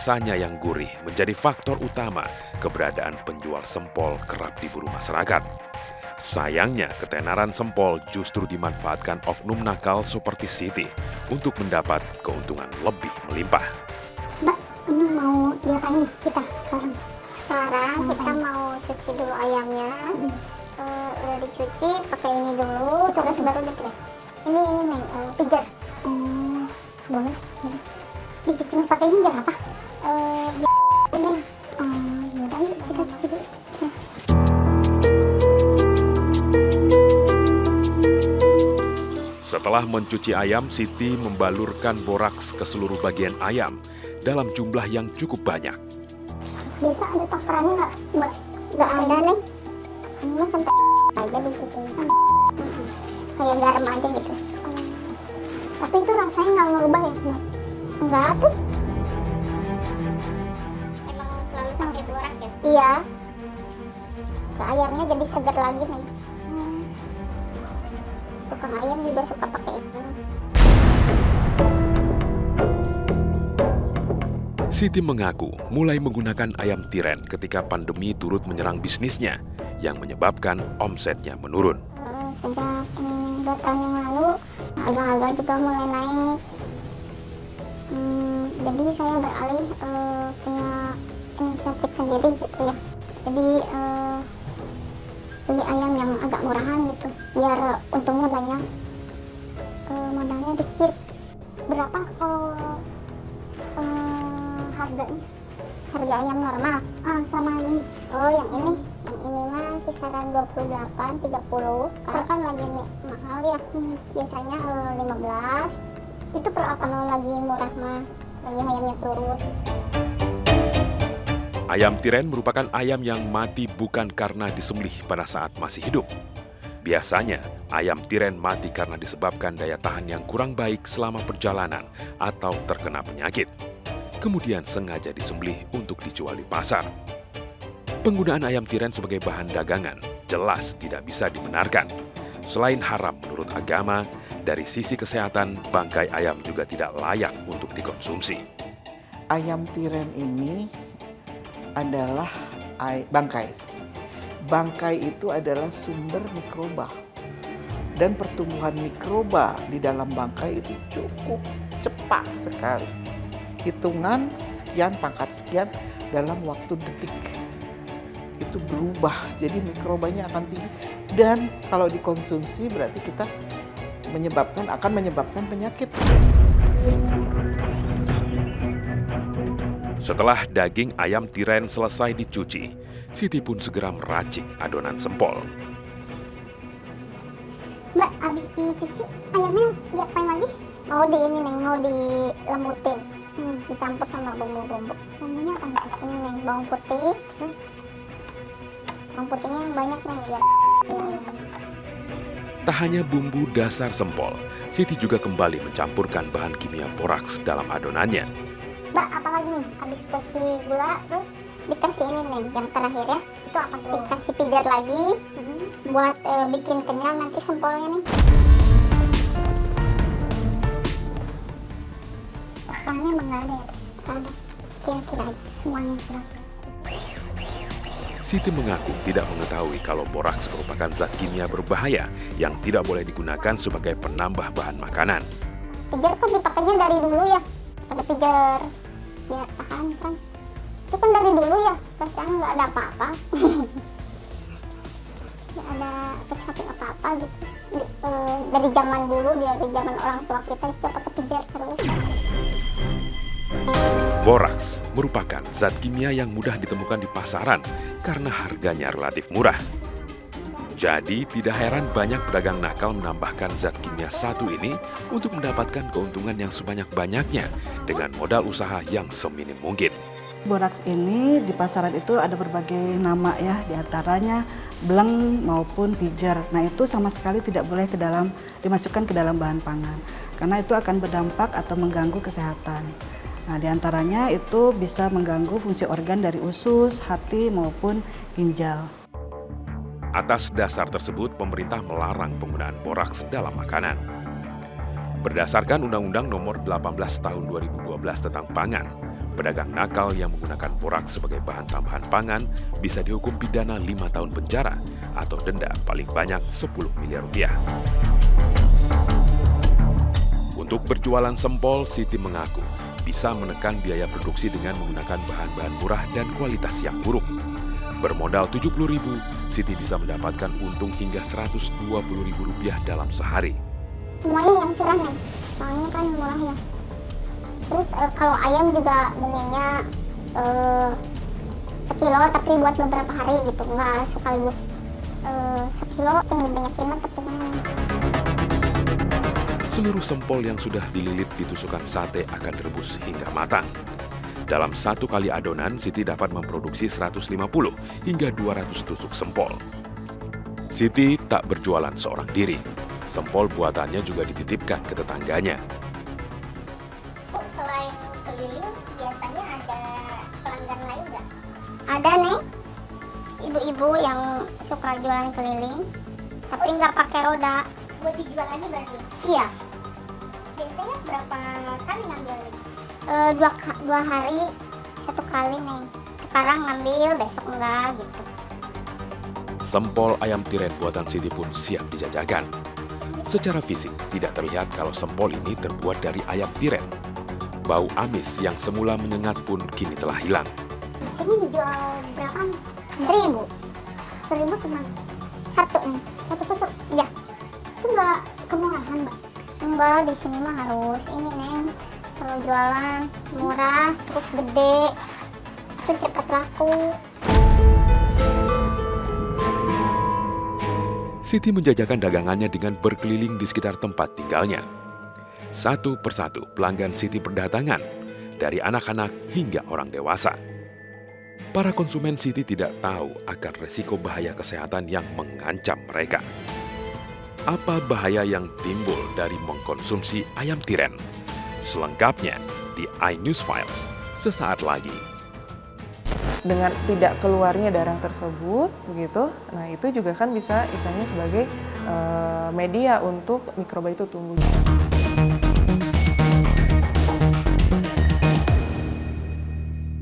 Rasanya yang gurih menjadi faktor utama keberadaan penjual sempol kerap diburu masyarakat. Sayangnya, ketenaran sempol justru dimanfaatkan oknum nakal seperti Siti untuk mendapat keuntungan lebih melimpah. Mbak, ini mau diapain nih kita sekarang? Sekarang kita mau cuci dulu ayamnya. Udah dicuci, pakai ini dulu, terus baru dipilih. Ini nih, pijar. Boleh. Dicuci pakai ini apa? Ini. Yaudah, yuk kita cuci dulu. Setelah mencuci ayam, Siti membalurkan boraks ke seluruh bagian ayam dalam jumlah yang cukup banyak. Biasa ada takarannya nggak, Mbak? Nggak ada nih. Ini sampai aja dicuci kayak garam aja gitu. Tapi itu rasanya nggak ngubah ya, Mbak? Enggak tuh. Emang selalu pakai borak ya? Iya. Ke ayamnya jadi segar lagi nih. Tukang ayam juga suka pakai itu. Siti mengaku mulai menggunakan ayam tiren ketika pandemi turut menyerang bisnisnya yang menyebabkan omsetnya menurun. Sejak 2 tahun yang lalu, harga-harga juga mulai naik. Jadi saya beralih punya inisiatif sendiri gitu ya. Jadi beli ayam yang agak murahan gitu, biar untungnya banyak, modalnya dikit. Berapa harganya? Harga ayam normal sama ini. Oh, yang ini mah kisaran 28, 30. Karena kan lagi mahal ya, biasanya 15. Itu kalau lagi murah mah, lagi ayamnya turun. Ayam tiren merupakan ayam yang mati bukan karena disembelih pada saat masih hidup. Biasanya, ayam tiren mati karena disebabkan daya tahan yang kurang baik selama perjalanan atau terkena penyakit. Kemudian sengaja disembelih untuk dijual di pasar. Penggunaan ayam tiren sebagai bahan dagangan jelas tidak bisa dibenarkan. Selain haram menurut agama, dari sisi kesehatan, bangkai ayam juga tidak layak untuk dikonsumsi. Ayam tiren ini adalah bangkai. Bangkai itu adalah sumber mikroba. Dan pertumbuhan mikroba di dalam bangkai itu cukup cepat sekali. Hitungan sekian, pangkat sekian dalam waktu detik. Itu berubah, jadi mikrobanya akan tinggi. Dan kalau dikonsumsi berarti kita akan menyebabkan penyakit. Setelah daging ayam tiren selesai dicuci, Siti pun segera meracik adonan sempol. Mbak, habis dicuci ayamnya diapain lagi? Mau dilemutin, dicampur sama bumbu-bumbu. Bumbunya apa Mbak? Ini nih, bawang putih. Bawang putihnya yang banyak nih biar. Tak hanya bumbu dasar sempol, Siti juga kembali mencampurkan bahan kimia boraks dalam adonannya. Mbak, apa lagi nih? Habis kasih gula, terus dikasih ini nih, yang terakhir ya. Itu apa tuh? Dikasih pijar lagi, buat bikin kenyal nanti sempolnya nih. Rasanya emang nggak ada ya? Ada. Kira-kira aja, semuanya kira-kira. Siti mengaku tidak mengetahui kalau boraks merupakan zat kimia berbahaya yang tidak boleh digunakan sebagai penambah bahan makanan. Pijar kan dipakainya dari dulu ya. Ada pijar biar tahan kan. Itu kan dari dulu ya, sekarang nggak ada apa-apa. Nggak ada efek apa-apa gitu. Dari zaman dulu, dari zaman orang tua kita itu pakai pijar terus. Boraks merupakan zat kimia yang mudah ditemukan di pasaran karena harganya relatif murah. Jadi tidak heran banyak pedagang nakal menambahkan zat kimia satu ini untuk mendapatkan keuntungan yang sebanyak-banyaknya dengan modal usaha yang seminim mungkin. Boraks ini di pasaran itu ada berbagai nama ya, diantaranya bleng maupun pijar. Nah itu sama sekali tidak boleh dimasukkan ke dalam bahan pangan karena itu akan berdampak atau mengganggu kesehatan. Nah, diantaranya itu bisa mengganggu fungsi organ dari usus, hati, maupun ginjal. Atas dasar tersebut, pemerintah melarang penggunaan boraks dalam makanan. Berdasarkan Undang-Undang Nomor 18 Tahun 2012 tentang Pangan, Pedagang nakal yang menggunakan borak sebagai bahan tambahan pangan bisa dihukum pidana 5 tahun penjara atau denda paling banyak 10 miliar rupiah. Untuk berjualan sempol, Siti mengaku bisa menekan biaya produksi dengan menggunakan bahan-bahan murah dan kualitas yang buruk. Bermodal 70.000, Siti bisa mendapatkan untung hingga 120.000 rupiah dalam sehari. Semuanya yang curah nih, soalnya kan murah ya. Terus kalau ayam juga belinya sekilo tapi buat beberapa hari gitu, nggak sekaligus sekilo tinggi banyak timat tepungnya. Seluruh sempol yang sudah dililit ditusukkan sate akan direbus hingga matang. Dalam satu kali adonan, Siti dapat memproduksi 150 hingga 200 tusuk sempol. Siti tak berjualan seorang diri. Sempol buatannya juga dititipkan ke tetangganya. Bu, selain keliling, biasanya ada pelanggan lain nggak? Ada nih, ibu-ibu yang suka jualan keliling, tapi nggak pakai roda. Buat dijual lagi berarti? Iya. Biasanya berapa kali ngambil? Dua hari, satu kali nih. Sekarang ngambil, besok enggak gitu. Sempol ayam tiren buatan Siti pun siap dijajakan. Secara fisik, tidak terlihat kalau sempol ini terbuat dari ayam tiren. Bau amis yang semula menyengat pun kini telah hilang. Sini dijual berapa? 1.000 cuma satu tusuk. Ya, itu enggak kemurahan, Mbak. Enggak, di sini mah harus ini, Neng. Kalau jualan murah, terus gede, itu cepat laku. Siti menjajakan dagangannya dengan berkeliling di sekitar tempat tinggalnya. Satu persatu pelanggan Siti berdatangan, dari anak-anak hingga orang dewasa. Para konsumen Siti tidak tahu akan resiko bahaya kesehatan yang mengancam mereka. Apa bahaya yang timbul dari mengkonsumsi ayam tiren? Selengkapnya di iNews Files sesaat lagi. Dengan tidak keluarnya darah tersebut, begitu, nah itu juga kan bisa istilahnya sebagai media untuk mikroba itu tumbuh.